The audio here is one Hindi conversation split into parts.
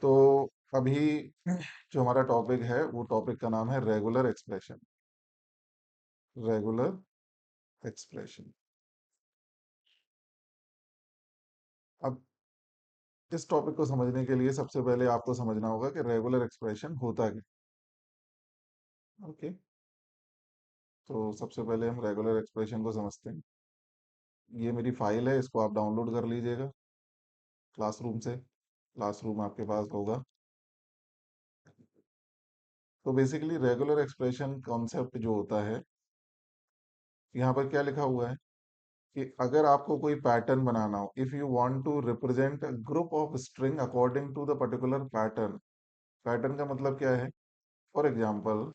तो अभी जो हमारा टॉपिक है वो टॉपिक का नाम है रेगुलर एक्सप्रेशन। Regular expression. अब इस टॉपिक को समझने के लिए सबसे पहले आपको समझना होगा कि रेगुलर एक्सप्रेशन होता क्या। ओके, तो सबसे पहले हम रेगुलर एक्सप्रेशन को समझते हैं। ये मेरी फाइल है, इसको आप डाउनलोड कर लीजिएगा क्लासरूम से। क्लासरूम आपके पास होगा। तो बेसिकली रेगुलर एक्सप्रेशन कॉन्सेप्ट जो होता है, यहाँ पर क्या लिखा हुआ है कि अगर आपको कोई पैटर्न बनाना हो, if you want to represent a group of string according to the particular pattern. Pattern का मतलब क्या है? फॉर एग्जांपल,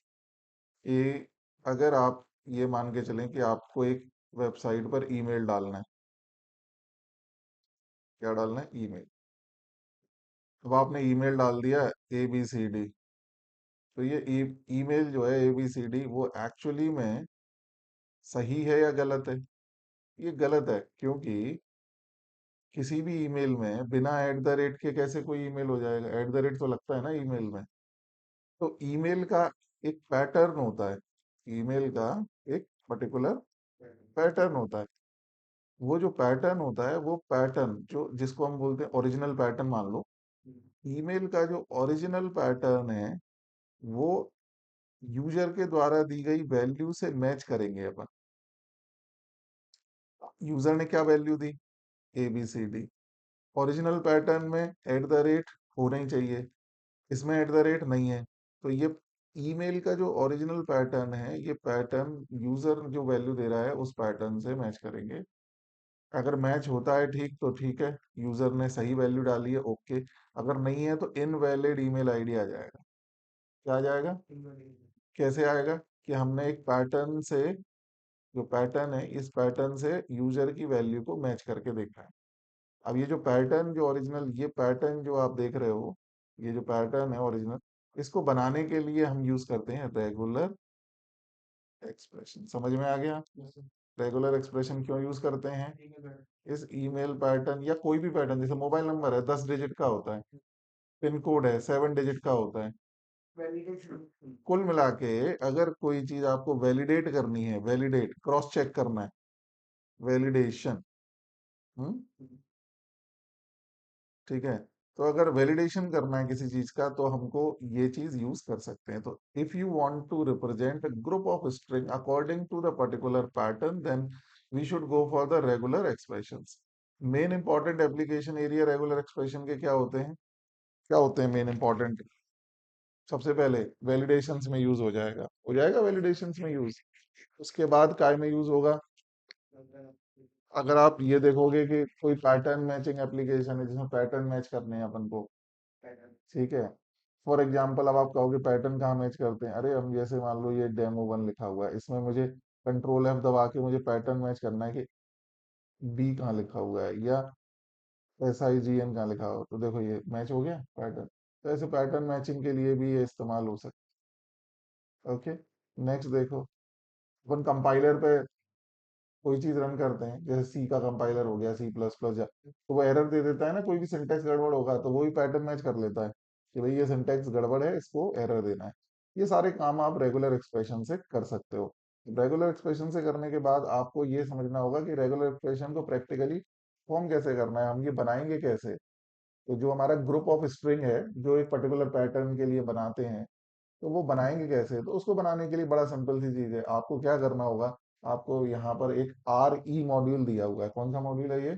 ये अगर आप ये मान के चलें कि आपको एक वेबसाइट पर ईमेल डालना है। क्या डालना है? ईमेल। अब आपने ईमेल डाल दिया ABCD। तो ये ईमेल जो है ABCD वो एक्चुअली में सही है या गलत है? ये गलत है, क्योंकि किसी भी ईमेल में बिना एट द रेट के कैसे कोई ईमेल हो जाएगा? एट द रेट तो लगता है ना ईमेल में। तो ईमेल का एक पैटर्न होता है। ईमेल का एक पर्टिकुलर पैटर्न होता है। वो जो पैटर्न होता है, वो पैटर्न जो जिसको हम बोलते हैं ओरिजिनल पैटर्न मान लो। ईमेल का जो ओरिजिनल पैटर्न है वो यूजर के द्वारा दी गई वैल्यू से मैच करेंगे अपन। यूजर ने क्या वैल्यू दी? ABCD। ओरिजिनल पैटर्न में एट द रेट होना ही चाहिए, इसमें एट द रेट नहीं है। तो ये ईमेल का जो ओरिजिनल पैटर्न है, ये पैटर्न यूजर जो वैल्यू दे रहा है उस पैटर्न से मैच करेंगे। अगर मैच होता है ठीक तो ठीक है, यूजर ने सही वैल्यू डाली है, ओके। अगर नहीं है तो इनवैलिड ईमेल आईडी आ जाएगा। क्या आ जाएगा? कैसे आएगा? कि हमने एक पैटर्न से, जो पैटर्न है इस पैटर्न से यूजर की वैल्यू को मैच करके देखा है। अब ये जो पैटर्न जो ओरिजिनल, ये पैटर्न जो आप देख रहे हो, ये जो पैटर्न है ओरिजिनल, इसको बनाने के लिए हम यूज करते हैं रेगुलर एक्सप्रेशन। समझ में आ गया? रेगुलर एक्सप्रेशन क्यों यूज करते हैं? इस ईमेल पैटर्न या कोई भी पैटर्न, जैसे मोबाइल नंबर है 10 डिजिट का होता है, पिन कोड है 7 डिजिट का होता है। कुल मिला के अगर कोई चीज आपको वैलिडेट करनी है, वैलिडेट क्रॉस चेक करना है, वैलिडेशन। ठीक है। तो अगर वैलिडेशन करना है किसी चीज का तो हमको ये चीज यूज कर सकते हैं। तो if you want to represent a group of string according to the particular pattern, then we should go for the regular expressions. Main important application area regular expression के क्या होते हैं? क्या होते हैं मेन इंपॉर्टेंट? सबसे पहले वैलिडेशंस में यूज हो जाएगा वैलिडेशंस में यूज। उसके बाद काय में यूज होगा? अगर आप ये देखोगे कि कोई पैटर्न मैचिंग एप्लीकेशन है जिसमें पैटर्न मैच करने हैं अपन को, ठीक है। फॉर एग्जाम्पल, अब आप कहोगे पैटर्न कहाँ मैच करते हैं? अरे हम जैसे मान लो ये डेमो 1 लिखा हुआ है, इसमें मुझे कंट्रोल F दबा के मुझे पैटर्न मैच करना है कि B कहाँ लिखा हुआ है या SIGN कहाँ लिखा हुआ है। तो देखो ये मैच हो गया पैटर्न। तो ऐसे पैटर्न मैचिंग के लिए भी ये इस्तेमाल हो सकता है। ओके, नेक्स्ट देखो, अपन कंपाइलर पे कोई चीज रन करते हैं, जैसे सी का कंपाइलर हो गया, C++, या तो वो एरर दे देता है ना, कोई भी सिंटेक्स गड़बड़ होगा तो वो भी पैटर्न मैच कर लेता है कि भाई ये सिंटेक्स गड़बड़ है, इसको एरर देना है। ये सारे काम आप रेगुलर एक्सप्रेशन से कर सकते हो। रेगुलर एक्सप्रेशन से करने के बाद आपको ये समझना होगा कि रेगुलर एक्सप्रेशन को प्रैक्टिकली फॉर्म कैसे करना है, हम ये बनाएंगे कैसे। तो जो हमारा ग्रुप ऑफ स्ट्रिंग है जो एक पर्टिकुलर पैटर्न के लिए बनाते हैं, तो वो बनाएंगे कैसे? तो उसको बनाने के लिए बड़ा सिंपल सी चीज है, आपको क्या करना होगा। आपको यहाँ पर एक RE मॉड्यूल दिया हुआ है। कौन सा मॉड्यूल है ये?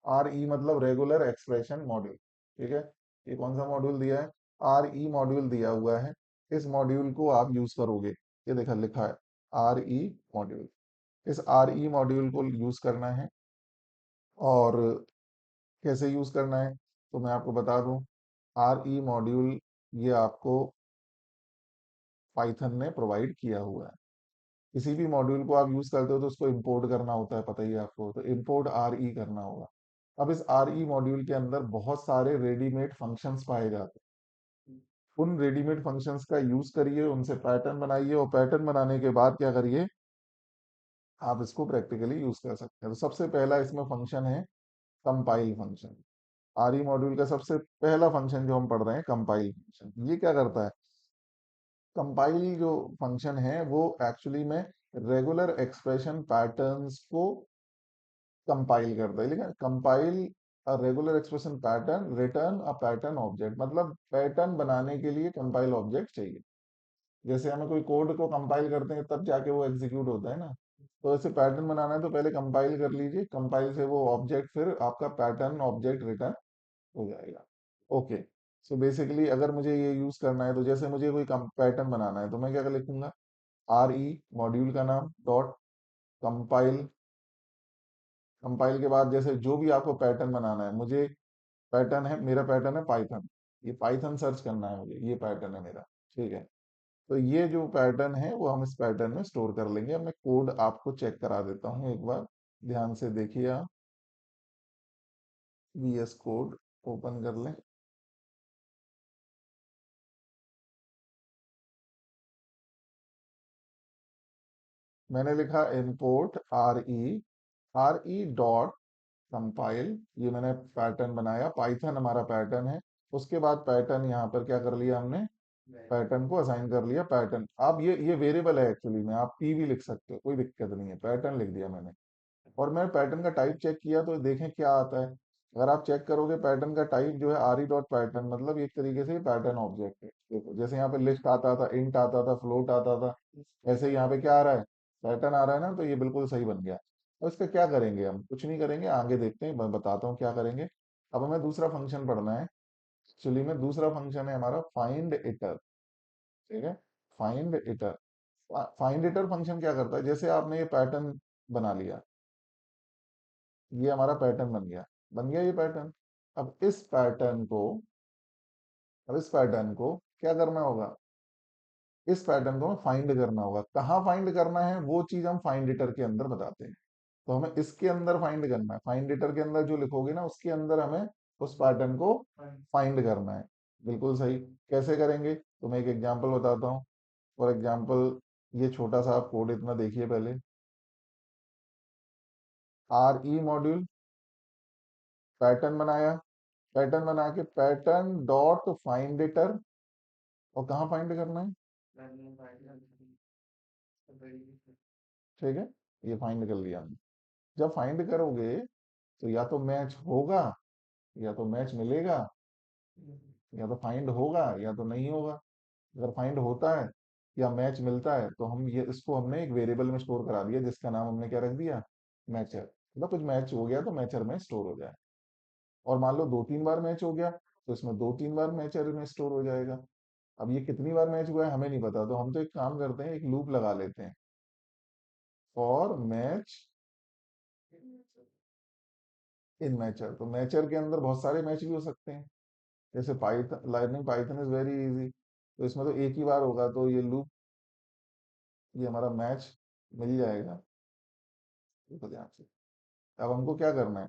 RE मतलब रेगुलर एक्सप्रेशन मॉड्यूल। ठीक है। ये कौन सा मॉड्यूल दिया है? RE मॉड्यूल दिया हुआ है। इस मॉड्यूल को आप यूज करोगे, ये देखा लिखा है RE मॉड्यूल। इस RE मॉड्यूल को यूज करना है। और कैसे यूज करना है तो मैं आपको बता दूं। RE मॉड्यूल ये आपको पाइथन ने प्रोवाइड किया हुआ है। किसी भी मॉड्यूल को आप यूज करते हो तो उसको इंपोर्ट करना होता है, पता ही है आपको, तो इंपोर्ट RE करना होगा। अब इस RE मॉड्यूल के अंदर बहुत सारे रेडीमेड फंक्शंस पाए जाते हैं। उन रेडीमेड फंक्शंस का यूज करिए, उनसे पैटर्न बनाइए, और पैटर्न बनाने के बाद क्या करिए, आप इसको प्रैक्टिकली यूज कर सकते हैं। तो सबसे पहला इसमें फंक्शन है कंपाइल फंक्शन। आरई मॉड्यूल का सबसे पहला फंक्शन जो हम पढ़ रहे हैं, कंपाइल फंक्शन, ये क्या करता है? कंपाइल जो फंक्शन है वो एक्चुअली में रेगुलर एक्सप्रेशन पैटर्न्स को कंपाइल करता है। लेकिन compile a regular expression pattern return a pattern object, मतलब पैटर्न बनाने के लिए कंपाइल ऑब्जेक्ट चाहिए। जैसे हमें कोई कोड को कंपाइल करते हैं तब जाके वो एग्जीक्यूट होता है ना, तो ऐसे पैटर्न बनाना है तो पहले कंपाइल कर लीजिए, कंपाइल से वो ऑब्जेक्ट फिर आपका पैटर्न ऑब्जेक्ट रिटर्न हो जाएगा। ओके, सो बेसिकली अगर मुझे ये यूज करना है तो जैसे मुझे कोई पैटर्न बनाना है तो मैं क्या लिखूंगा? आर ई मॉड्यूल का नाम डॉट कंपाइल। कंपाइल के बाद जैसे जो भी आपको पैटर्न बनाना है, मुझे पैटर्न है, मेरा पैटर्न है पाइथन, ये पाइथन सर्च करना है मुझे, ये पैटर्न है मेरा। ठीक है, तो ये जो पैटर्न है वो हम इस पैटर्न में स्टोर कर लेंगे। अब मैं कोड आपको चेक करा देता हूँ एक बार, ध्यान से देखिए आप। वीएस कोड ओपन कर लें। मैंने लिखा import R E dot compile, ये मैंने पैटर्न बनाया, पाइथन हमारा पैटर्न है। उसके बाद पैटर्न यहाँ पर क्या कर लिया हमने? पैटर्न को असाइन कर लिया पैटर्न। अब ये वेरिएबल है एक्चुअली में, आप पी भी लिख सकते हो, कोई दिक्कत नहीं है, पैटर्न लिख दिया मैंने। और मैं पैटर्न का टाइप चेक किया तो देखें क्या आता है। अगर आप चेक करोगे पैटर्न का टाइप जो है आर ई डॉट पैटर्न, मतलब एक तरीके से पैटर्न ऑब्जेक्ट है। देखो जैसे यहाँ पे लिस्ट आता था, इंट आता था, फ्लोट आता था, ऐसे ही यहाँ पे क्या आ रहा है? पैटर्न आ रहा है ना, तो ये बिल्कुल सही बन गया। अब इसका क्या करेंगे? हम कुछ नहीं करेंगे, आगे देखते हैं, मैं बताता हूँ क्या करेंगे। अब हमें दूसरा फंक्शन पढ़ना है। एक्चुअली में दूसरा फंक्शन है हमारा फाइंड इटर। ठीक है, find hitter. Find hitter function क्या करता है? जैसे आपने ये पैटर्न बना लिया, ये हमारा पैटर्न बन गया ये पैटर्न। अब इस पैटर्न को अब इस पैटर्न को क्या करना होगा? इस पैटर्न को हमें फाइंड करना होगा। कहाँ फाइंड करना है वो चीज हम फाइंड इटर के अंदर बताते हैं। तो हमें इसके अंदर फाइंड करना है, फाइंड इटर के अंदर जो लिखोगे ना उसके अंदर हमें उस पैटर्न को फाइंड करना है। बिल्कुल सही। कैसे करेंगे? तो मैं एक एग्जांपल बताता हूँ। फॉर एग्जांपल, ये छोटा सा आप कोड इतना देखिए पहले। आर ई मॉड्यूल, पैटर्न बनाया, पैटर्न बना के पैटर्न डॉट फाइंड इटर, और कहाँ फाइंड करना है? ठीक है, ये फाइंड कर लिया हमने। जब फाइंड करोगे तो या तो मैच होगा, या तो मैच मिलेगा, या तो फाइंड होगा या तो नहीं होगा। अगर फाइंड होता है या मैच मिलता है तो हम ये इसको हमने एक वेरिएबल में स्टोर करा दिया, जिसका नाम हमने क्या रख दिया? मैचर। मतलब कुछ मैच हो गया तो मैचर में स्टोर हो जाए। और मान लो 2-3 बार मैच हो गया तो इसमें 2-3 बार मैचर में स्टोर हो जाएगा। अब ये कितनी बार मैच हुआ है हमें नहीं पता, तो हम तो एक काम करते हैं, एक लूप लगा लेते हैं, फॉर मैच इन मैचर। तो मैचर के अंदर बहुत सारे मैच भी हो सकते हैं। जैसे Python, learning Python is very easy, तो इसमें तो एक ही बार होगा, तो ये लूप, ये हमारा मैच मिल जाएगा। देखो ध्यान से। अब हमको क्या करना है?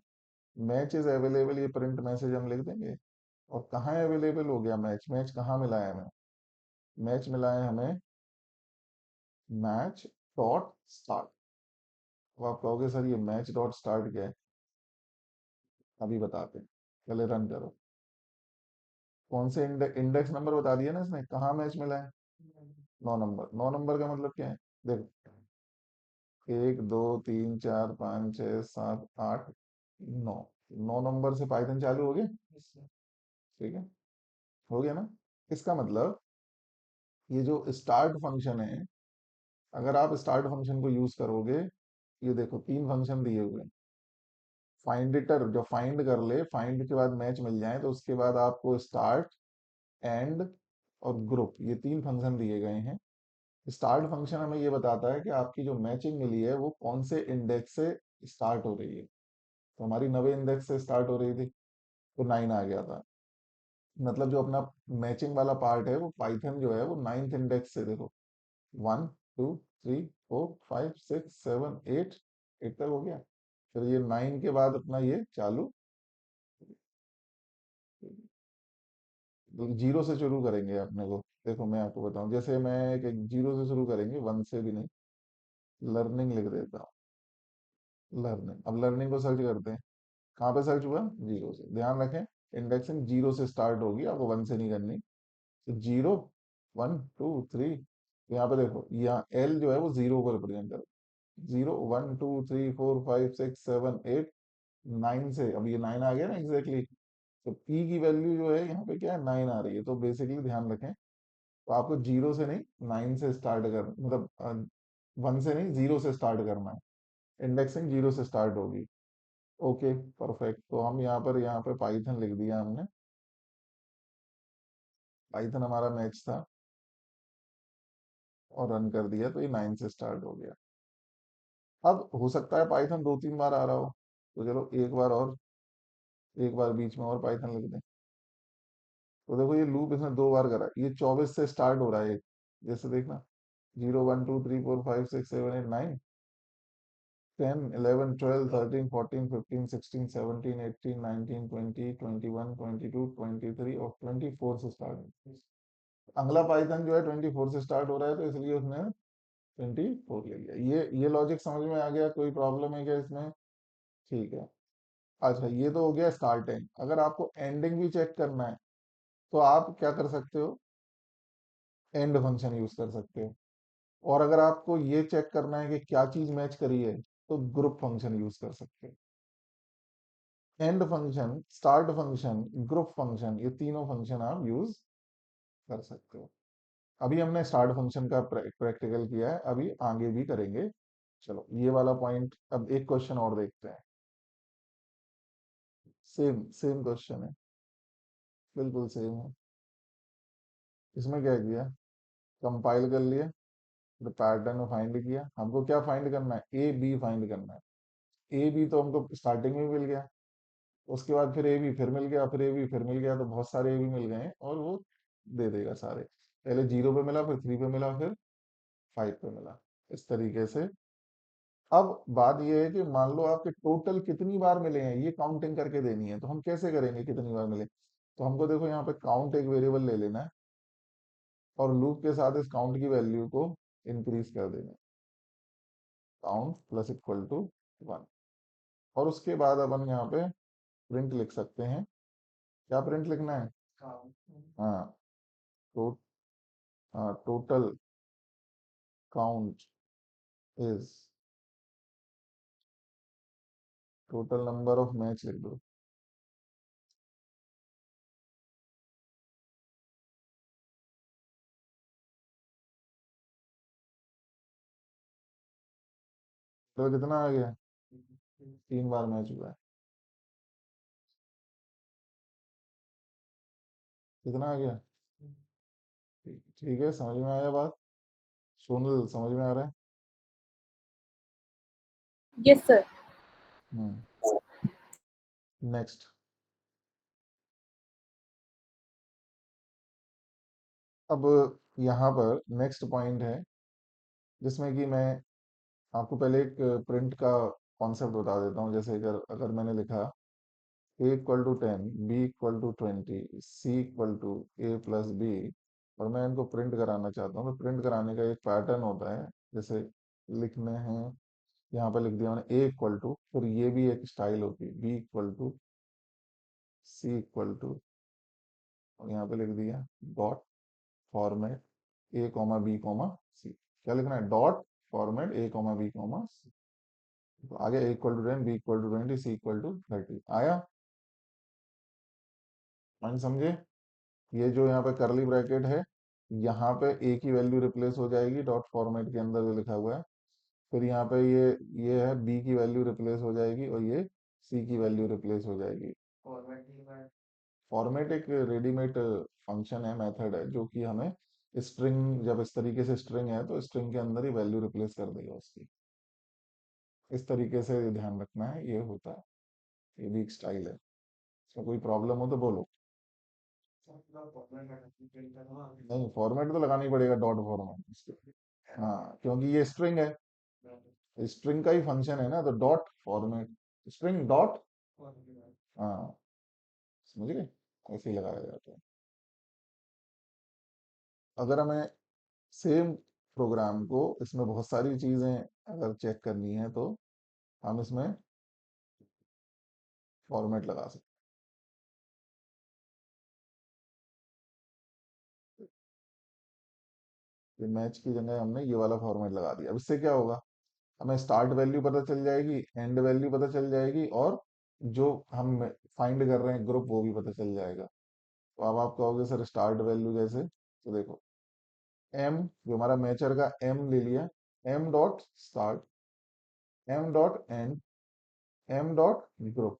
मैच इज अवेलेबल, ये प्रिंट मैसेज हम लिख देंगे। और कहाँ अवेलेबल हो गया मैच? मैच कहाँ मिला है हमें? मैच मिला है हमें मैच डॉट स्टार्ट। अब आप कहोगे सर ये मैच डॉट स्टार्ट क्या है? अभी बताते हैं, पहले रन करो। कौन से इंडेक्स नंबर बता दिया ना इसने, कहाँ मैच मिला है? 9 नंबर। 9 नंबर का मतलब क्या है? देखो, 1 2 3 4 5 6 7 8 9, 9 नंबर से पाइथन चालू हो गया। ठीक है, हो गया ना? इसका मतलब ये जो स्टार्ट फंक्शन है, अगर आप स्टार्ट फंक्शन को यूज करोगे, ये देखो 3 फंक्शन दिए हुए हैं। फाइंड इटर जो फाइंड कर ले, फाइंड के बाद मैच मिल जाए, तो उसके बाद आपको स्टार्ट, एंड और ग्रुप, ये 3 फंक्शन दिए गए हैं। स्टार्ट फंक्शन हमें ये बताता है कि आपकी जो मैचिंग मिली है वो कौन से इंडेक्स से स्टार्ट हो रही है। तो हमारी 90 इंडेक्स से स्टार्ट हो रही थी, तो 9 आ गया था। मतलब जो अपना मैचिंग वाला पार्ट है वो पाइथन जो है वो 9th इंडेक्स से, देखो 1 2 3 4 5 6 7 8, 8 तक हो गया। फिर ये 9 के बाद अपना ये चालू, जीरो से शुरू करेंगे अपने को। देखो मैं आपको बताऊं, जैसे मैं एक जीरो से शुरू करेंगे, 1 से भी नहीं। लर्निंग लिख देता हूँ, लर्निंग। अब लर्निंग को सर्च करते हैं, कहाँ पे सर्च हुआ? जीरो से। ध्यान रखें, इंडेक्सिंग जीरो से स्टार्ट होगी, आपको वन से नहीं करनी। तो जीरो, वन, टू, थ्री, तो यहाँ पे देखो, यहाँ एल जो है वो जीरो को रिप्रेजेंट करो। Zero, one, two, three, four, five, six, seven, eight, nine से, अब ये नाइन आ गया ना एग्जैक्टली। तो पी की वैल्यू जो है यहाँ पे क्या है, नाइन आ रही है। तो बेसिकली ध्यान रखें, तो आपको जीरो से नहीं, नाइन से स्टार्ट कर, मतलब वन से नहीं, जीरो से स्टार्ट करना है। इंडेक्सिंग जीरो से स्टार्ट होगी। Okay, perfect. तो हम यहाँ पे पाइथन लिख दिया हमने, पाइथन हमारा मैच था, और रन कर दिया, तो ये नाइन से स्टार्ट हो गया। अब हो सकता है पाइथन दो तीन बार आ रहा हो, तो चलो एक बार और, एक बार बीच में और पाइथन लिख दें। तो देखो ये लूप इसने दो बार करा, ये 24 से स्टार्ट हो रहा है। जैसे देखना, zero, one, two, three, four, five, six, seven, eight, nine, 10, 11, 12, 13, 14, 15, 16, 17, 18, 19, 20, 21, 22, 23 और 24 से स्टार्ट। अगला पाइथन जो है 24 से स्टार्ट हो रहा है, तो इसलिए उसने 24 ले लिया। ये लॉजिक समझ में आ गया? कोई प्रॉब्लम है क्या इसमें? ठीक है। अच्छा, ये तो हो गया स्टार्टिंग। अगर आपको एंडिंग भी चेक करना है, तो आप क्या कर सकते हो, एंड फंक्शन यूज कर सकते हो। और अगर आपको ये चेक करना है कि क्या चीज मैच करी है, तो ग्रुप फंक्शन यूज कर सकते हो। And function, start function, group function, ये तीनों फंक्शन आप यूज कर सकते हो। अभी हमने स्टार्ट फंक्शन का प्रैक्टिकल किया है, अभी आगे भी करेंगे। चलो ये वाला पॉइंट, अब एक क्वेश्चन और देखते हैं। सेम सेम क्वेश्चन है, बिल्कुल सेम है। इसमें क्या किया, कंपाइल कर लिया, तो पैटर्न में फाइंड किया। हमको क्या फाइंड करना है, ए बी फाइंड करना है। ए बी तो हमको स्टार्टिंग में मिल गया, उसके बाद फिर ए बी फिर मिल गया, फिर ए बी फिर मिल गया, तो बहुत सारे ए बी मिल गए हैं, और वो दे देगा सारे। पहले जीरो पे मिला, फिर थ्री पे मिला, फिर फाइव पे मिला, इस तरीके से। अब बात ये है कि मान लो आपके टोटल कितनी बार मिले हैं, ये काउंटिंग करके देनी है। तो हम कैसे करेंगे कितनी बार मिले? तो हमको देखो यहाँ पे काउंट एक वेरिएबल ले लेना है, और लूप के साथ इस काउंट की वैल्यू को इंक्रीज कर देना है। Count plus equal to one. और उसके बाद अपन यहाँ पे प्रिंट लिख सकते हैं। क्या प्रिंट लिखना है? हाँ, तो total count is, total number of match लिख दो। तो कितना आ गया, तीन बार मैच हुआ है। कितना आ गया? ठीक है, समझ में आया बात? सोनल, समझ में आ रहा है? Yes, sir. हम्म। नेक्स्ट। अब यहाँ पर नेक्स्ट पॉइंट है, जिसमें कि मैं आपको पहले एक प्रिंट का कॉन्सेप्ट बता देता हूँ। जैसे अगर अगर मैंने लिखा A equal to 10, B equal to 20, C equal to A plus B, और मैं इनको प्रिंट कराना चाहता हूँ, तो प्रिंट कराने का एक पैटर्न होता है। जैसे लिखने हैं, यहाँ पे लिख दिया मैंने ए इक्वल टू, फिर ये भी एक स्टाइल होती है, B equal to, C equal to, और यहाँ पे लिख दिया dot format A comma B comma C. क्या लिखना है? Dot format A comma B comma C. तो आगे A equal to 10, B equal to 20, C equal to 30 आया। मान समझे? ये जो यहाँ पे करली ब्रैकेट है, यहाँ पे ए की वैल्यू रिप्लेस हो जाएगी डॉट फॉर्मेट के अंदर जो लिखा हुआ है। फिर यहाँ पे ये है, बी की वैल्यू रिप्लेस हो जाएगी, और ये सी की वैल्यू रिप्लेस हो जाएगी। फॉर्मेट एक रेडीमेड फंक्शन है, मेथड है, जो कि हमें स्ट्रिंग, जब इस तरीके से स्ट्रिंग है, तो स्ट्रिंग के अंदर ही वैल्यू रिप्लेस कर देगा उसकी। इस तरीके से ध्यान रखना है, ये होता है। ये भी एक स्टाइल है। इसमें कोई प्रॉब्लम हो तो बोलो। नहीं, फॉर्मेट तो लगाना ही पड़ेगा, डॉट फॉर्मेट। हाँ, क्योंकि ये स्ट्रिंग है, स्ट्रिंग का ही फंक्शन है ना, तो डॉट फॉर्मेट, स्ट्रिंग डॉट। हाँ, समझ गए? ऐसे ही लगाया जाता है। अगर हमें सेम प्रोग्राम को, इसमें बहुत सारी चीजें अगर चेक करनी है, तो हम इसमें फॉर्मेट लगा सकते ये मैच की जगह हमने ये वाला फॉर्मेट लगा दिया। अब इससे क्या होगा, हमें स्टार्ट वैल्यू पता चल जाएगी, एंड वैल्यू पता चल जाएगी, और जो हम फाइंड कर रहे हैं ग्रुप वो भी पता चल जाएगा। तो अब आप कहोगे सर स्टार्ट वैल्यू कैसे, तो देखो एम, जो हमारा मैचर का एम ले लिया, M dot start, M dot end, M dot group.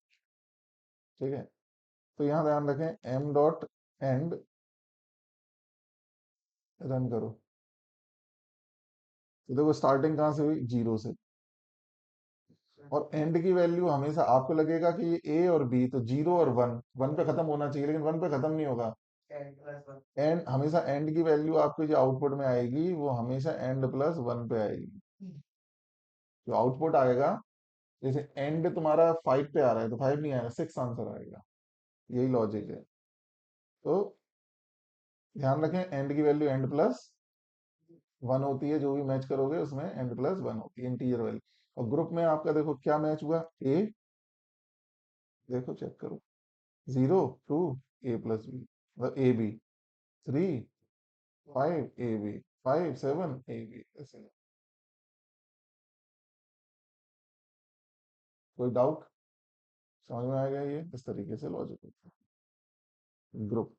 ठीक है, तो यहाँ ध्यान रखें एम डॉट एंड, रन करो, तो देखो स्टार्टिंग कहाँ से हुई, जीरो से, और एंड की वैल्यू हमेशा आपको लगेगा कि ये ए और बी, तो जीरो और वन, वन पे खत्म होना चाहिए, लेकिन वन पे खत्म नहीं होगा। एंड हमेशा, एंड की वैल्यू आपकी जो आउटपुट में आएगी वो हमेशा एंड प्लस वन पे आएगी। जो आउटपुट आएगा, जैसे एंड तुम्हारा फाइव पे आ रहा है तो फाइव नहीं आएगा, सिक्स आंसर आएगा। यही लॉजिक है। तो ध्यान रखें एंड की वैल्यू एंड प्लस वन होती है, जो भी मैच करोगे उसमें एंड प्लस वन होती है, इंटीजर वैल्यू। और ग्रुप में आपका देखो क्या मैच हुआ, ए, देखो चेक करो, zero, two, A plus B, मतलब A B, three, five, A B, five, seven, A B, ऐसे। कोई डाउट, समझ में आ गया, ये इस तरीके से लॉजिक होता है ग्रुप।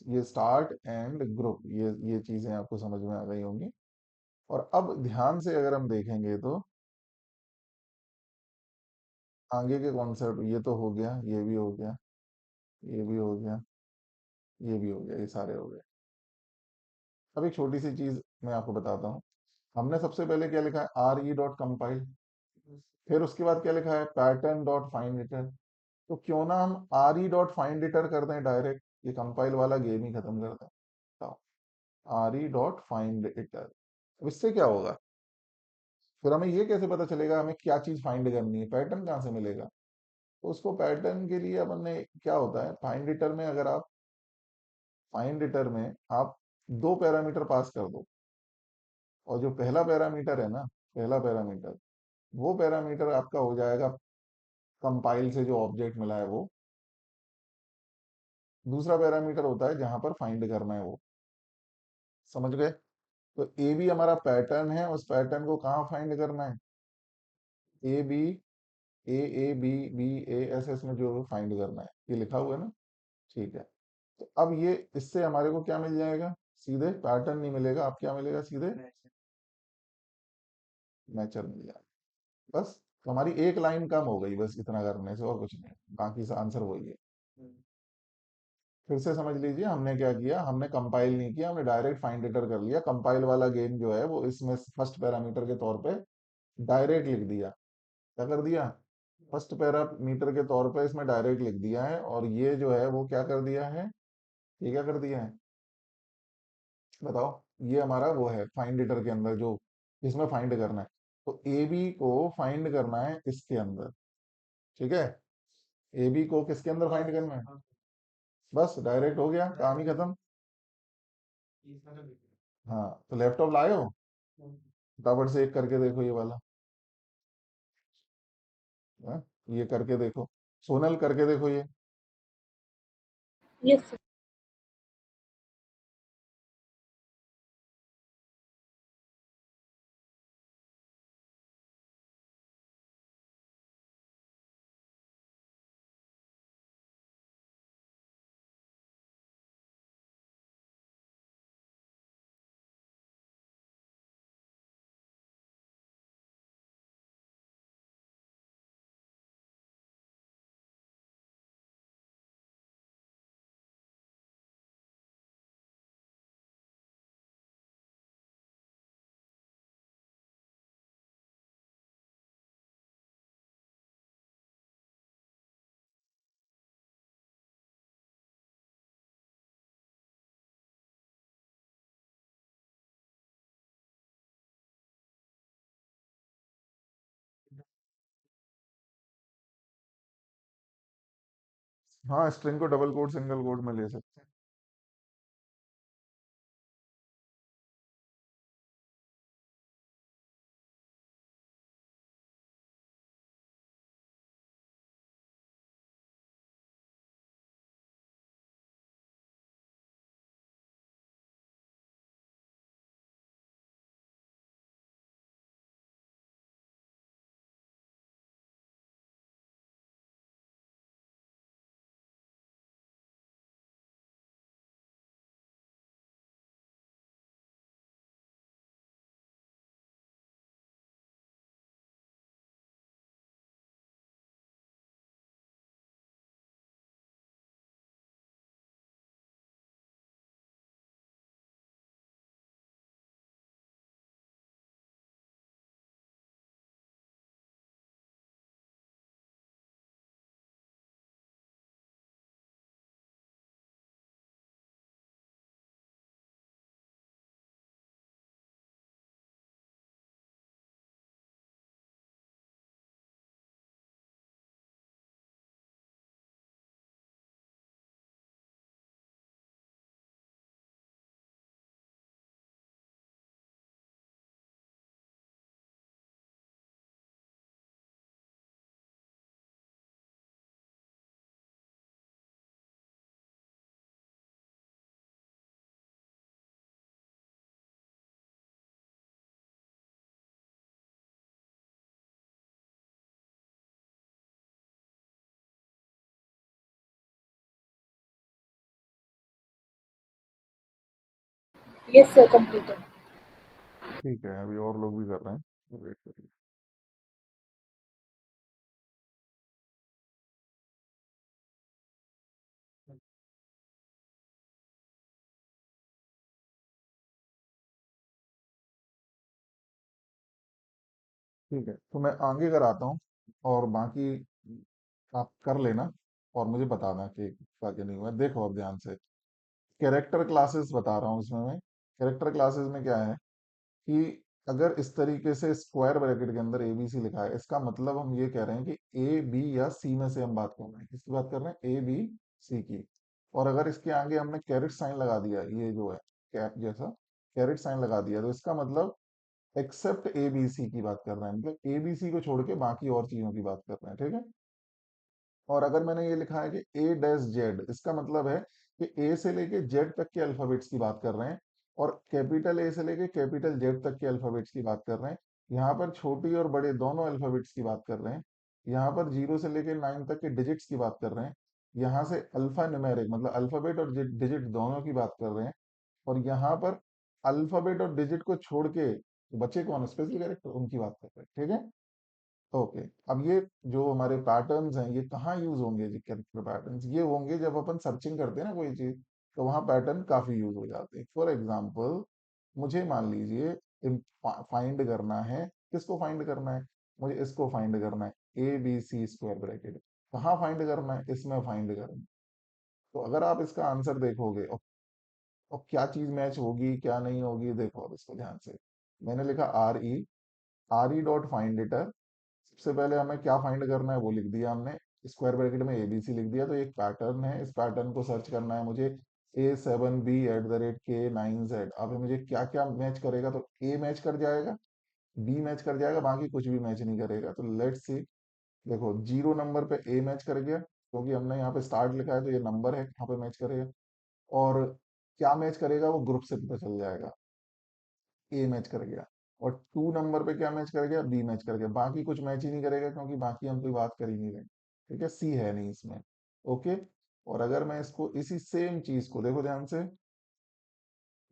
ये स्टार्ट एंड ग्रुप, ये चीजें आपको समझ में आ गई होंगी। और अब ध्यान से अगर हम देखेंगे तो आगे के कॉन्सेप्ट, ये तो हो गया, ये भी हो गया, ये भी हो गया, ये भी हो गया, ये सारे हो गए। अब एक छोटी सी चीज मैं आपको बताता हूँ। हमने सबसे पहले क्या लिखा है, आर ई डॉट कंपाइल, फिर उसके बाद क्या लिखा है, पैटर्न डॉट फाइंड इटर। तो क्यों ना हम R E dot find hitter कर दें डायरेक्ट, ये कंपाइल वाला गेम ही खत्म कर दें। बताओ, R E dot find hitter, अब इससे क्या होगा, फिर हमें ये कैसे पता चलेगा हमें क्या चीज फाइंड करनी है, पैटर्न कहाँ से मिलेगा। तो उसको पैटर्न के लिए अपन ने, क्या होता है फाइंड इटर में, अगर आप फाइंड इटर में आप दो पैरामीटर पास कर दो, और जो पहला पैरामीटर है ना, पहला पैरामीटर, वो पैरामीटर आपका हो जाएगा कंपाइल से जो ऑब्जेक्ट मिला है वो। दूसरा पैरामीटर होता है जहां पर फाइंड करना है वो, समझ गए। तो ए बी हमारा पैटर्न है, उस पैटर्न को कहाँ फाइंड करना है, A B, A B, B A, ऐसे इसमें जो फाइंड करना है, ये लिखा हुआ है ना। ठीक है, तो अब ये इससे हमारे को क्या मिल जाएगा, सीधे पैटर्न नहीं मिलेगा, अब क्या मिलेगा, सीधे मैचर मिल जाएगा। बस, तो हमारी एक लाइन कम हो गई बस इतना करने से, और कुछ नहीं, बाकी से आंसर वही है। फिर से समझ लीजिए, हमने क्या किया, हमने कंपाइल नहीं किया, हमने डायरेक्ट फाइंड इटर कर लिया। कंपाइल वाला गेम जो है वो इसमें फर्स्ट पैरामीटर के तौर पे डायरेक्ट लिख दिया। क्या कर दिया, फर्स्ट पैरामीटर के तौर पे इसमें डायरेक्ट लिख दिया है, और ये जो है वो क्या कर दिया है, ये क्या कर दिया है, बताओ। ये हमारा वो है फाइंड इटर के अंदर जो, इसमें फाइंड करना है, तो ए बी को फाइंड करना है इसके अंदर। ठीक है, ए बी को किसके अंदर फाइंड करना है, बस डायरेक्ट हो गया, काम ही खत्म। हाँ, तो लैपटॉप लाए हो, फटाफट से एक करके देखो ये वाला। हाँ? ये करके देखो, सोनल करके देखो ये। Yes, हाँ, स्ट्रिंग को डबल कोट सिंगल कोट में ले सकते हैं। Yes, sir, completed. ठीक है, अभी और लोग भी कर रहे हैं, तो वेट करिए। ठीक है, तो मैं आगे कराता हूँ, और बाकी आप कर लेना, और मुझे बताना कि क्या क्या नहीं हुआ। देखो अब ध्यान से, कैरेक्टर क्लासेस बता रहा हूँ इसमें मैं। कैरेक्टर क्लासेस में क्या है कि अगर इस तरीके से स्क्वायर ब्रैकेट के अंदर एबीसी लिखा है, इसका मतलब हम ये कह रहे हैं कि ए बी या सी में से हम बात कर रहे हैं। किसकी बात कर रहे हैं? ए बी सी की। और अगर इसके आगे हमने कैरेट साइन लगा दिया, ये जो है कैप जैसा कैरेट साइन लगा दिया, तो इसका मतलब एक्सेप्ट ए बी सी की बात कर रहे हैं, मतलब ए बी सी को छोड़ के बाकी और चीजों की बात कर रहे हैं। ठीक है। और अगर मैंने ये लिखा है कि ए डैश जेड, इसका मतलब है कि ए से लेके जेड तक के अल्फाबेट्स की बात कर रहे हैं, और कैपिटल ए से लेके कैपिटल जेड तक के अल्फाबेट्स की बात कर रहे हैं। यहाँ पर छोटी और बड़े दोनों अल्फाबेट्स की बात कर रहे हैं। यहाँ पर 0 से लेके 9 तक के डिजिट्स की बात कर रहे हैं। यहाँ से अल्फा न्यूमेरिक मतलब अल्फाबेट और डिजिट दोनों की बात कर रहे हैं। और यहाँ पर अल्फाबेट और डिजिट को छोड़ के बचे कौन? स्पेशल कैरेक्टर, उनकी बात कर रहे हैं। ठीक है। ओके। अब ये जो हमारे पैटर्न्स हैं, ये कहाँ यूज होंगे? जी, कैरेक्टर पैटर्न्स ये होंगे जब अपन सर्चिंग करते हैं ना कोई चीज, तो वहाँ पैटर्न काफी यूज हो जाते हैं। फॉर एग्जाम्पल, मुझे मान लीजिए फाइंड करना है, किसको फाइंड करना है? मुझे इसको फाइंड करना है, A B C square bracket. कहाँ फाइंड करना है? इसमें फाइंड करना है। तो अगर आप इसका आंसर देखोगे, और क्या चीज मैच होगी क्या नहीं होगी, देखो अब इसको ध्यान से। मैंने लिखा R E dot find hitter. सबसे पहले हमें क्या फाइंड करना है वो लिख दिया हमने, स्क्वायर ब्रैकेट में एबीसी लिख दिया। तो एक पैटर्न है, इस पैटर्न को सर्च करना है मुझे, A7B@K9Z। अब मुझे क्या क्या मैच करेगा? तो ए मैच कर जाएगा, बी मैच कर जाएगा, बाकी कुछ भी मैच नहीं करेगा। तो लेट्स सी। देखो 0 नंबर पे ए मैच कर गया, क्योंकि हमने यहाँ पे स्टार्ट लिखा है, तो ये नंबर है, यहाँ पे मैच करेगा। और क्या मैच करेगा वो ग्रुप से पता चल जाएगा। ए मैच कर गया। और 2 नंबर पे क्या मैच कर गया? बी मैच कर गया। बाकी कुछ मैच ही नहीं करेगा, क्योंकि बाकी हम कोई बात कर ही नहीं रहे। ठीक है, सी है नहीं इसमें। ओके। और अगर मैं इसको इसी सेम चीज को, देखो ध्यान से,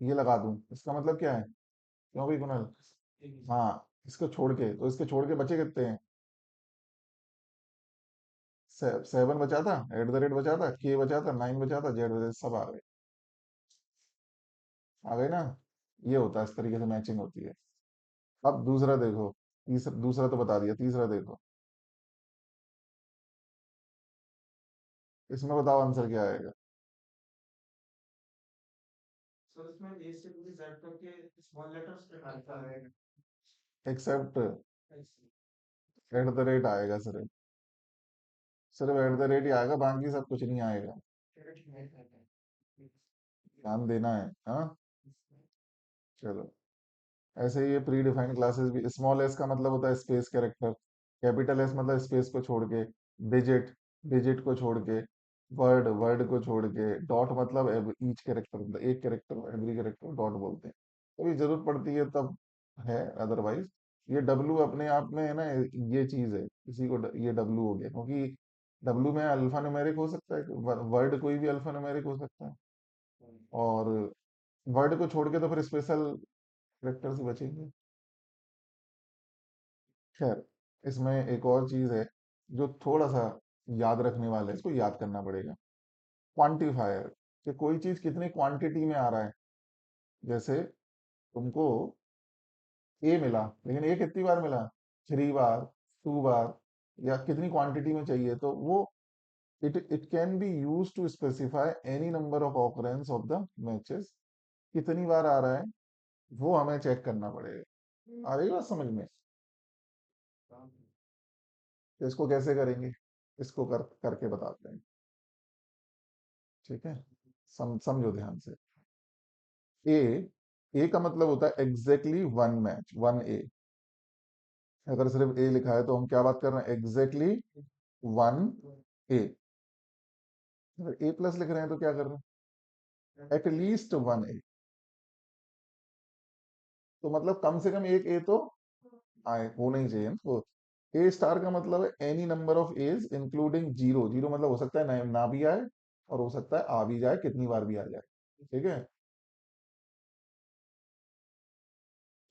ये लगा दूं, इसका मतलब क्या है? क्यों भाई कुणाल? हाँ, इसको छोड़ के, तो इसके छोड़ के बचे कितने हैं? 7 बचा था, एट द रेट बचा था, के बचा था, 9 बचा था, जेड बचा था, सब आ गए। आ गए ना? ये होता है, इस तरीके से मैचिंग होती है। अब दूसरा देखो, तीसरा, दूसरा तो बता दिया, तीसरा देखो। इसमें बताओ आंसर क्या आएगा? एक्सेप्ट एट द रेट आएगा सिर्फ, सिर्फ एट द रेट ही आएगा, बाकी सब कुछ नहीं आएगा। ध्यान देना है, हाँ। चलो, ऐसे ही ये प्री डिफाइंड क्लासेस भी, स्मॉल एस का मतलब होता है स्पेस कैरेक्टर, कैपिटल एस मतलब स्पेस को छोड़ के, डिजिट डिजिट को छोड़ के, वर्ड वर्ड को छोड़ के, डॉट मतलब ईच कैरेक्टर, मतलब एक कैरेक्टर, एवरी कैरेक्टर डॉट बोलते हैं। कभी जरूरत पड़ती है तब है, अदरवाइज ये डब्लू अपने आप में है ना, ये चीज है, किसी को ये डब्लू हो गया, क्योंकि डब्लू में अल्फा न्यूमेरिक हो सकता है, वर्ड कोई भी अल्फा न्यूमेरिक हो सकता है। और वर्ड को छोड़ के तो फिर स्पेशल कैरेक्टर्स ही बचेंगे। खैर, इसमें एक और चीज है जो थोड़ा सा याद रखने वाला है, इसको याद करना पड़ेगा। क्वांटिफायर, कि कोई चीज कितनी क्वांटिटी में आ रहा है। जैसे तुमको ए मिला, लेकिन ए कितनी बार मिला? 3 बार, 2 बार, या कितनी क्वांटिटी में चाहिए, तो वो it can be use to specify any number of occurrence of the matches. कितनी बार आ रहा है वो हमें चेक करना पड़ेगा। आ रही बात समझ में? तो इसको कैसे करेंगे? इसको करके बताते हैं। ठीक है, समझो ध्यान से। ए ए का मतलब होता है एग्जैक्टली वन मैच, 1 ए। अगर सिर्फ ए लिखा है तो हम क्या बात कर रहे हैं? एग्जैक्टली 1 ए। अगर ए प्लस लिख रहे हैं तो क्या कर रहे हैं? एटलीस्ट 1 ए। तो मतलब कम से कम एक ए तो आए, होना ही चाहिए ना। तो ए स्टार का मतलब है any number of A's including zero. Zero मतलब हो सकता है ना भी आए, और हो सकता है आ भी जाए, कितनी बार भी आ जाए। ठीक है।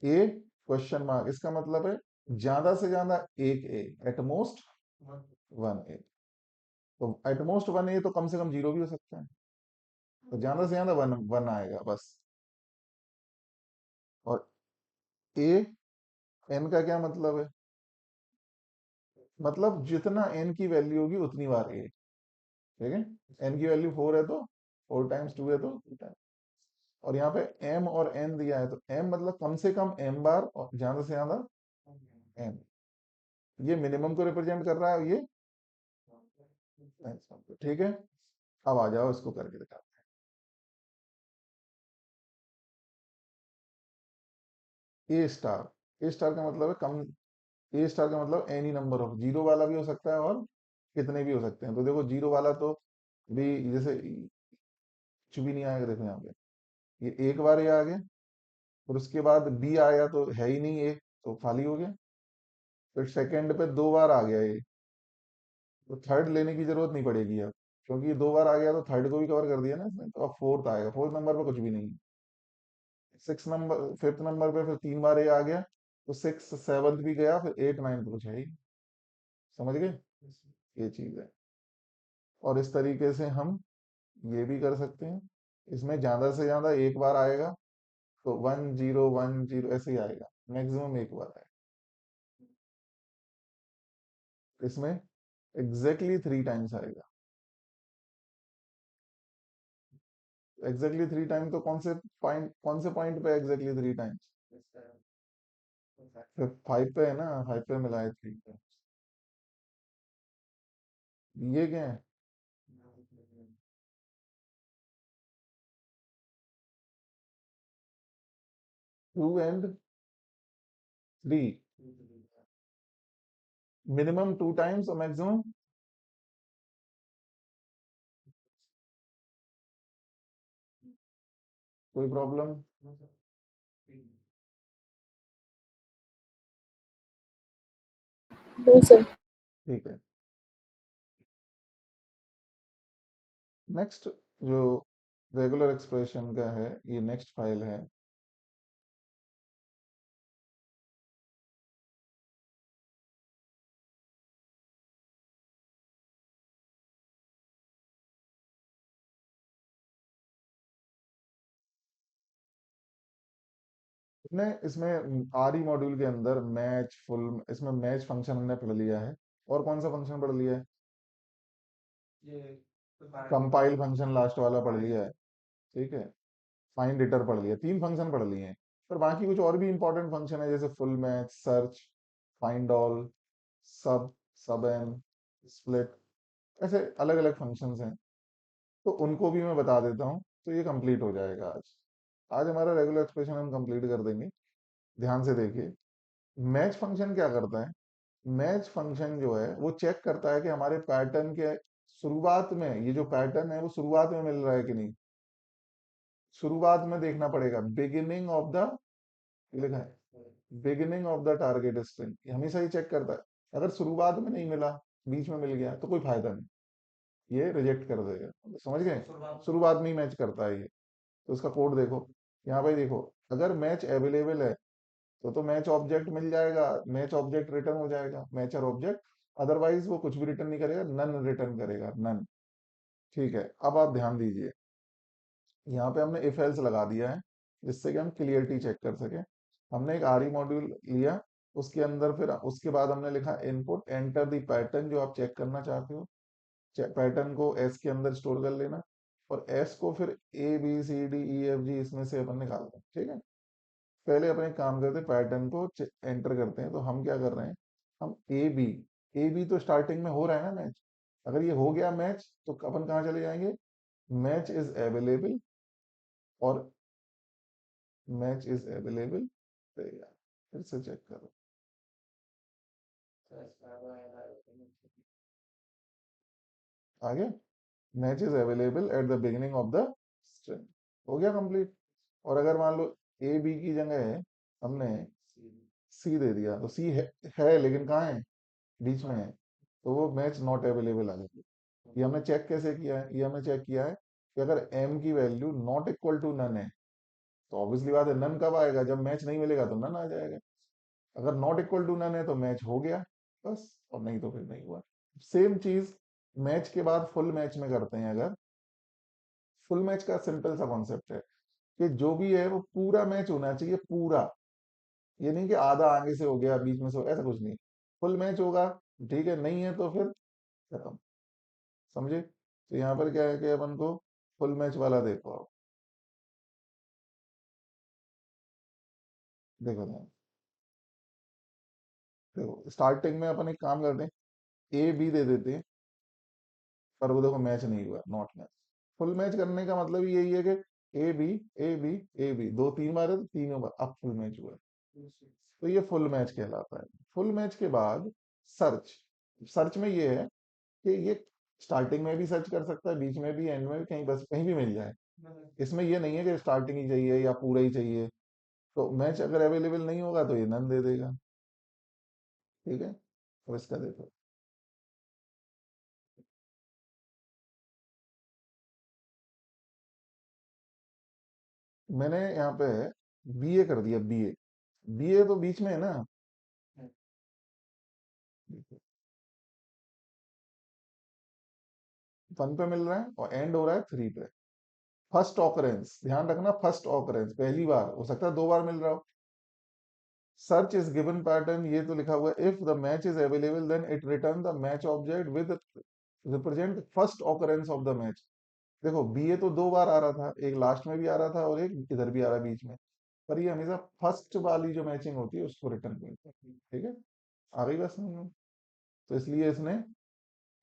ए क्वेश्चन मार्क, इसका मतलब है ज्यादा से ज्यादा एक ए, एट मोस्ट वन ए। तो एट मोस्ट वन ए तो कम से कम जीरो भी हो सकता है, तो ज्यादा से ज्यादा वन वन आएगा बस। और ए, एन का क्या मतलब है, मतलब जितना एन की वैल्यू होगी उतनी बार ए, ठीक है। एन की वैल्यू फोर है तो फोर टाइम्स टू है तो टू टाइम्स। और यहाँ पे एम और एन दिया है, तो एम मतलब कम से कम एम बार और ज्यादा से ज्यादा एन। ये मिनिमम को रिप्रेजेंट कर रहा है, ये maximum को, ठीक है। अब आ जाओ इसको करके दिखा। ए स्टार, ए स्टार का मतलब है कम, ए स्टार का मतलब एनी नंबर ऑफ, जीरो वाला भी हो सकता है और कितने भी हो सकते हैं। तो देखो जीरो वाला तो भी जैसे कुछ भी नहीं आएगा, देखो यहाँ पे ये एक बार ये आ गया, और उसके बाद बी आया तो है ही नहीं ए, तो खाली हो गया। फिर सेकंड पे दो बार आ गया ए, तो थर्ड लेने की जरूरत नहीं पड़ेगी अब, क्योंकि ये दो बार आ गया तो थर्ड को भी कवर कर दिया ना इसने। तो अब फोर्थ आएगा, फोर्थ नंबर पे कुछ भी नहीं। सिक्स नंबर, फिफ्थ नंबर पे फिर तीन बार ए आ गया, तो सिक्स सेवंथ भी गया, फिर एट नाइन्थ कुछ है ही। समझ गए, ये चीज है। और इस तरीके से हम ये भी कर सकते हैं, इसमें ज्यादा से ज्यादा एक बार आएगा, तो वन जीरो ऐसे ही आएगा, मैक्सिमम एक बार आएगा। इसमें एग्जैक्टली थ्री टाइम्स आएगा। एग्जैक्टली थ्री टाइम तो कौन से पॉइंट पे एग्जैक्टली थ्री टाइम्स, फिर फाइव पे है ना, फाइव पे मिला है थ्री पे। ये क्या है, two and three, minimum two times और मैक्सिमम, कोई प्रॉब्लम। No, sir. ठीक है। नेक्स्ट जो रेगुलर एक्सप्रेशन का है, ये नेक्स्ट फाइल है। हमने इसमें आर ई मॉड्यूल के अंदर मैच फुल, इसमें मैच फंक्शन हमने पढ़ लिया है। और कौन सा फंक्शन पढ़ लिया है, कंपाइल फंक्शन लास्ट वाला पढ़ लिया है, ठीक है। फाइंड रिटर पढ़ लिया, तीन फंक्शन पढ़ लिए हैं। पर बाकी कुछ और भी इंपॉर्टेंट फंक्शन है, जैसे full match, search, find all, सब, सब एन, स्प्लिट, ऐसे अलग अलग फंक्शंस हैं। तो उनको भी मैं बता देता हूँ, तो ये कंप्लीट हो जाएगा आज। आज हमारा रेगुलर एक्सप्रेशन हम कंप्लीट कर देंगे। ध्यान से देखिए, मैच फंक्शन क्या करता है। मैच फंक्शन जो है वो चेक करता है कि हमारे पैटर्न के शुरुआत में, ये जो पैटर्न है वो शुरुआत में मिल रहा है कि नहीं। शुरुआत में देखना पड़ेगा, बिगिनिंग ऑफ द, लिखा है beginning of the target string, हमेशा ही चेक करता है। अगर शुरुआत में नहीं मिला, बीच में मिल गया, तो कोई फायदा नहीं, ये रिजेक्ट कर देगा। समझ गए, शुरुआत में ही मैच करता है ये। तो इसका कोड देखो, यहाँ पे देखो, अगर मैच अवेलेबल है तो मैच ऑब्जेक्ट मिल जाएगा, मैच ऑब्जेक्ट रिटर्न हो जाएगा, मैचर ऑब्जेक्ट। अदरवाइज वो कुछ भी रिटर्न नहीं करेगा, नन रिटर्न करेगा, नन। ठीक है, अब आप ध्यान दीजिए, यहाँ पे हमने इफ एल्स लगा दिया है, जिससे कि हम क्लियरिटी चेक कर सके। हमने एक आर ई मॉड्यूल लिया, उसके अंदर फिर उसके बाद हमने लिखा इनपुट एंटर द पैटर्न जो आप चेक करना चाहते हो। पैटर्न को एस के अंदर स्टोर कर लेना, और एस को फिर A B C D E F G इसमें से अपन निकालते हैं, ठीक है। पहले अपने काम करते हैं, पैटर्न को एंटर करते हैं। तो हम क्या कर रहे हैं, हम ए बी तो स्टार्टिंग में हो रहा है ना मैच। अगर ये हो गया मैच, तो अपन कहाँ चले जाएंगे, मैच इज अवेलेबल, और मैच इज अवेलेबल, फिर से चेक करो, आ गया, match is available at the beginning of the string, हो गया कंप्लीट। और अगर मान लो ए बी की जगह हमने सी दे दिया, तो सी है लेकिन कहाँ है, बीच में है, तो वो मैच नॉट अवेलेबल आ जाएगी। ये हमने चेक कैसे किया है, ये हमने चेक किया है कि अगर m की value not equal to none है, तो ऑब्वियसली बात है नन कब आएगा, जब मैच नहीं मिलेगा तो नन आ जाएगा। अगर नॉट इक्वल टू नन है तो मैच हो गया बस, और नहीं तो फिर नहीं हुआ। सेम चीज मैच के बाद फुल मैच में करते हैं। अगर फुल मैच का सिंपल सा कॉन्सेप्ट है कि जो भी है वो पूरा मैच होना चाहिए पूरा, ये नहीं कि आधा आगे से हो गया बीच में से ऐसा कुछ नहीं, फुल मैच होगा। ठीक है, नहीं है तो फिर खत्म। समझे? तो यहाँ पर क्या है कि अपन को फुल मैच वाला देखो आप। देखो ध्यान, देखो स्टार्टिंग में अपन एक काम करते हैं, ए बी दे देते हैं, पर वो देखो मैच नहीं हुआ, नॉट मैच। फुल मैच करने का मतलब ही यही है कि A B A B A B दो तीन बार है तो तीनों बार अब फुल मैच हुआ। तो ये फुल मैच कहलाता है। फुल मैच के बाद सर्च, सर्च में ये है कि ये स्टार्टिंग में भी सर्च कर सकता है, बीच में भी, एंड में भी, कहीं बस कहीं भी मिल जाए। इसमें ये नहीं है कि स्टार्टिंग ही चाहिए या पूरा ही चाहिए। तो मैच अगर अवेलेबल नहीं होगा तो ये नन दे देगा। ठीक है, तो इसका देखो, मैंने यहाँ पे बीए कर दिया, बीए। बीए तो बीच में है ना, वन पे मिल रहा है और एंड हो रहा है थ्री पे। फर्स्ट ऑकरेंस, ध्यान रखना, फर्स्ट ऑकरेंस पहली बार, हो सकता है दो बार मिल रहा हो। सर्च इज गिवन पैटर्न, ये तो लिखा हुआ है, if the match is available then it return the match object with represent first occurrence of the match. देखो बीए तो दो बार आ रहा था, एक लास्ट में भी आ रहा था और एक इधर भी आ रहा है बीच में, पर ये हमेशा फर्स्ट वाली जो मैचिंग होती है उसको रिटर्न करता है। ठीक है, आ गई बस समझ में? तो इसलिए इसने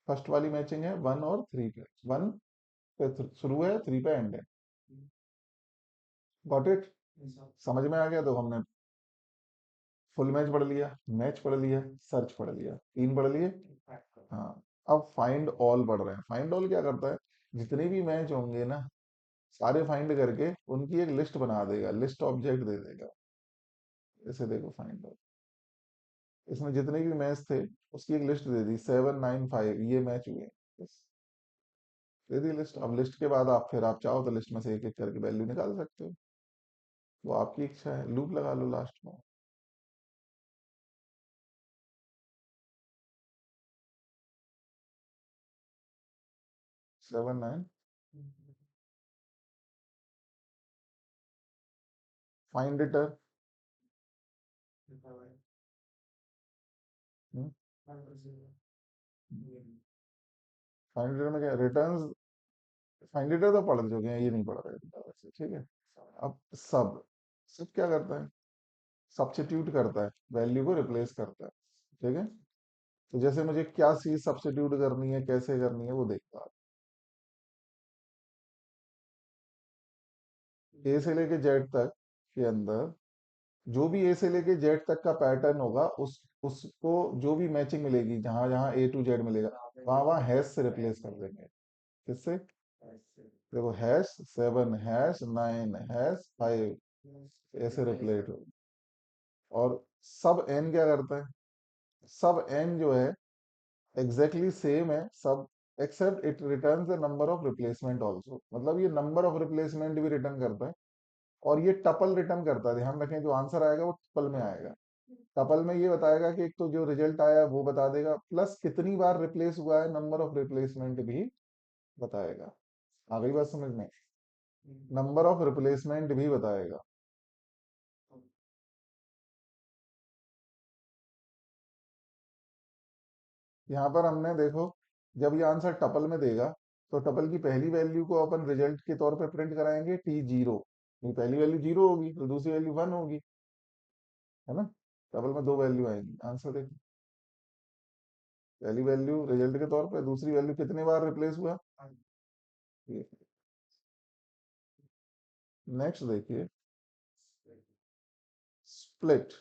फर्स्ट वाली मैचिंग है वन और थ्री पे, वन पे शुरू है, थ्री पे एंड है। Got it? समझ में आ गया? तो हमने फुल मैच पढ़ लिया, मैच पढ़ लिया, सर्च पढ़ लिया, तीन पढ़ लिए। हाँ, अब फाइंड ऑल पढ़ रहे हैं। फाइंड ऑल क्या करता है, जितने भी मैच होंगे ना सारे फाइंड करके उनकी एक लिस्ट बना देगा, लिस्ट ऑब्जेक्ट दे देगा। इसे देखो फाइंड ऑल, इसमें जितने भी मैच थे उसकी एक लिस्ट दे दी, 7 9 5 ये मैच हुए। बस दे दी लिस्ट। अब लिस्ट के बाद आप फिर आप चाहो तो लिस्ट में से एक एक करके वैल्यू निकाल सकते हो, वो आपकी इच्छा है। लूप लगा लो लास्ट में। 7 9, फाइंड इटर। फाइंड इटर में क्या, रिटर्न। फाइंड इटर तो पढ़ चुके हैं, ये नहीं पढ़ रहे वैसे। ठीक है, अब सब, सब क्या करता है, सब्स्टिट्यूट करता है, वैल्यू को रिप्लेस करता है। ठीक है, तो जैसे मुझे क्या चीज सब्स्टिट्यूट करनी है, कैसे करनी है, वो देखता है। ए से लेके जेड तक के अंदर जो भी ए से लेके जेड तक का पैटर्न होगा उस उसको जो भी मैचिंग मिलेगी, जहां जहां ए टू जेड मिलेगा वहां वहां हैश से रिप्लेस कर देंगे। किससे? देखो, हैश 7 हैश 9 हैश 5 ऐसे रिप्लेस हो। और सब एन क्या करता है, सब एन जो है एग्जैक्टली सेम है सब, except it return the number of replacement also. मतलब ये नंबर ऑफ रिप्लेसमेंट भी रिटर्न करता है, और ये टपल रिटर्न करता है। ध्यान रखें, जो आंसर आएगा वो टपल में आएगा। टपल में ये बताएगा कि एक तो जो रिजल्ट आया वो बता देगा, प्लस कितनी बार रिप्लेस हुआ है, नंबर ऑफ रिप्लेसमेंट भी बताएगा। आ गई बात समझ में? नंबर ऑफ रिप्लेसमेंट भी बताएगा। यहाँ पर हमने देखो, जब ये आंसर टपल में देगा तो टपल की पहली वैल्यू को अपन रिजल्ट के तौर पे प्रिंट कराएंगे T0। ये पहली वैल्यू जीरो होगी तो दूसरी वैल्यू वन होगी, है ना? टपल में दो वैल्यू आएंगी। आंसर देखो, पहली वैल्यू रिजल्ट के तौर पे, दूसरी वैल्यू कितने बार रिप्लेस हुआ। नेक्स्ट देखिए, स्प्लिट।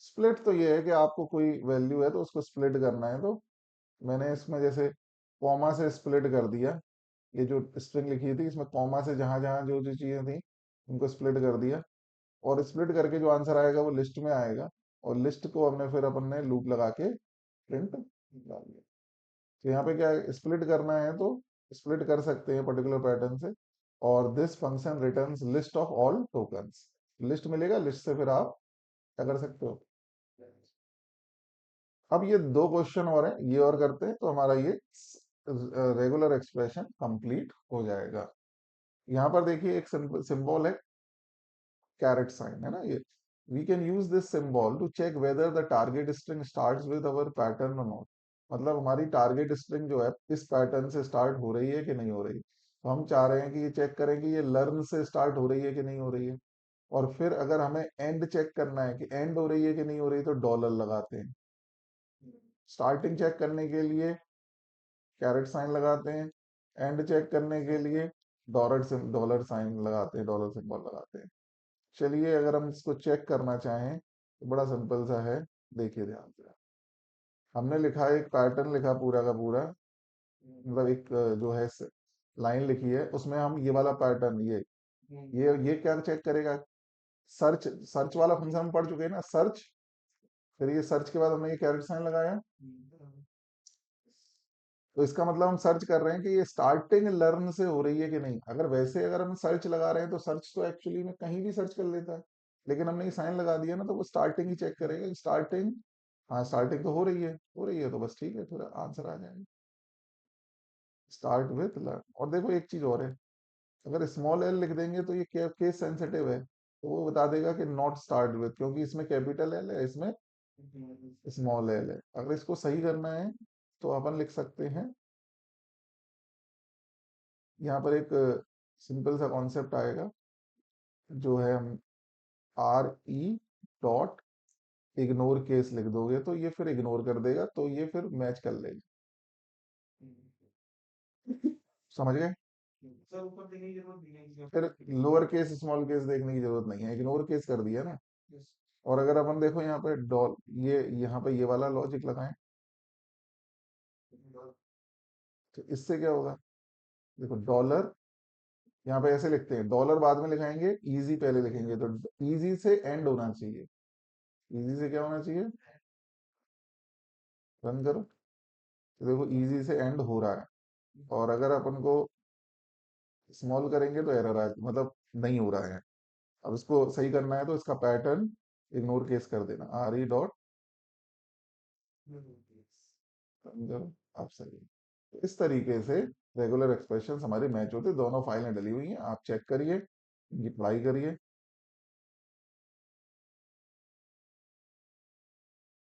स्प्लिट तो ये है कि आपको कोई वैल्यू है तो उसको स्प्लिट करना है। तो मैंने इसमें जैसे कॉमा से स्प्लिट कर दिया, ये जो स्ट्रिंग लिखी थी इसमें कॉमा से जहां जहां जो जो चीजें थी उनको स्प्लिट कर दिया, और स्प्लिट करके जो आंसर आएगा वो लिस्ट में आएगा, और लिस्ट को हमने फिर अपन ने लूप लगा के प्रिंट डाल दिया। तो यहाँ पे क्या है, स्प्लिट करना है तो स्प्लिट कर सकते हैं पर्टिकुलर पैटर्न से, और this function returns list of all tokens. List मिलेगा, लिस्ट से फिर आप क्या कर सकते हो। अब ये दो क्वेश्चन और हैं, ये और करते हैं तो हमारा ये रेगुलर एक्सप्रेशन कंप्लीट हो जाएगा। यहाँ पर देखिए एक सिंबल है, कैरेट साइन है ना ये। We can use this symbol to check whether the target string starts with our pattern और नॉट। मतलब हमारी टारगेट स्ट्रिंग जो है इस पैटर्न से स्टार्ट हो रही है कि नहीं हो रही। तो हम चाह रहे हैं कि ये चेक करें कि ये लर्न से स्टार्ट हो रही है कि नहीं हो रही है। और फिर अगर हमें एंड चेक करना है कि एंड हो रही है कि नहीं हो रही, तो डॉलर लगाते हैं। स्टार्टिंग चेक करने के लिए कैरेट साइन लगाते हैं, एंड चेक करने के लिए डॉलर साइन लगाते हैं, डॉलर सिंबल लगाते हैं। चलिए अगर हम इसको चेक करना चाहें तो बड़ा सिंपल सा है, देखिए ध्यान से। हमने लिखा एक पैटर्न लिखा पूरा का पूरा, मतलब एक जो है लाइन लिखी है, उसमें हम ये वाला पैटर्न ये क्या चेक करेगा। सर्च सर्च वाला फंक्शन हम पढ़ चुके हैं ना, सर्च। फिर ये सर्च के बाद हमने ये कैरेट साइन लगाया। तो इसका मतलब हम सर्च कर रहे हैं कि ये स्टार्टिंग लर्न से हो रही है कि नहीं। अगर वैसे अगर हम सर्च लगा रहे हैं तो सर्च तो एक्चुअली में कहीं भी सर्च कर लेता है, लेकिन हमने ये साइन लगा दिया ना, तो वो स्टार्टिंग ही चेक करेगा, स्टार्टिंग। हाँ स्टार्टिंग तो हो रही है तो बस ठीक है, फिर आंसर आ जाएगा। Start with learn. और देखो एक चीज और है, अगर स्मॉल एल लिख देंगे तो ये केस सेंसिटिव है, तो वो बता देगा कि नॉट स्टार्ट विथ, क्योंकि इसमें कैपिटल एल है, इसमें स्मॉल एल है। अगर इसको सही करना है तो अपन लिख सकते हैं, यहाँ पर एक सिंपल सा कॉन्सेप्ट आएगा, जो है हम R E dot ignore case लिख दोगे तो ये फिर इग्नोर कर देगा, तो ये फिर मैच कर लेगा। समझ गए। फिर लोअर केस स्मॉल केस देखने की जरूरत नहीं है, इग्नोर केस कर दिया ना। और अगर अपन देखो यहाँ पे डॉल ये यहाँ पे ये वाला लॉजिक लगाएं, तो इससे क्या होगा। देखो डॉलर, यहाँ पे ऐसे लिखते हैं, डॉलर बाद में लिखाएंगे, इजी पहले लिखेंगे, तो इजी से एंड होना चाहिए। इजी से क्या होना चाहिए, रन करो, तो देखो इजी से एंड हो रहा है। और अगर अपन को स्मॉल करेंगे तो एरर आ, मतलब नहीं हो रहा है। अब इसको सही करना है तो इसका पैटर्न इग्नोर केस कर देना, आर ई डॉट रन करो, आप सही। तो इस तरीके से रेगुलर एक्सप्रेशन हमारे मैच होते, दोनों फाइलें डली हुई हैं, आप चेक करिए, ये पढ़ाई करिए।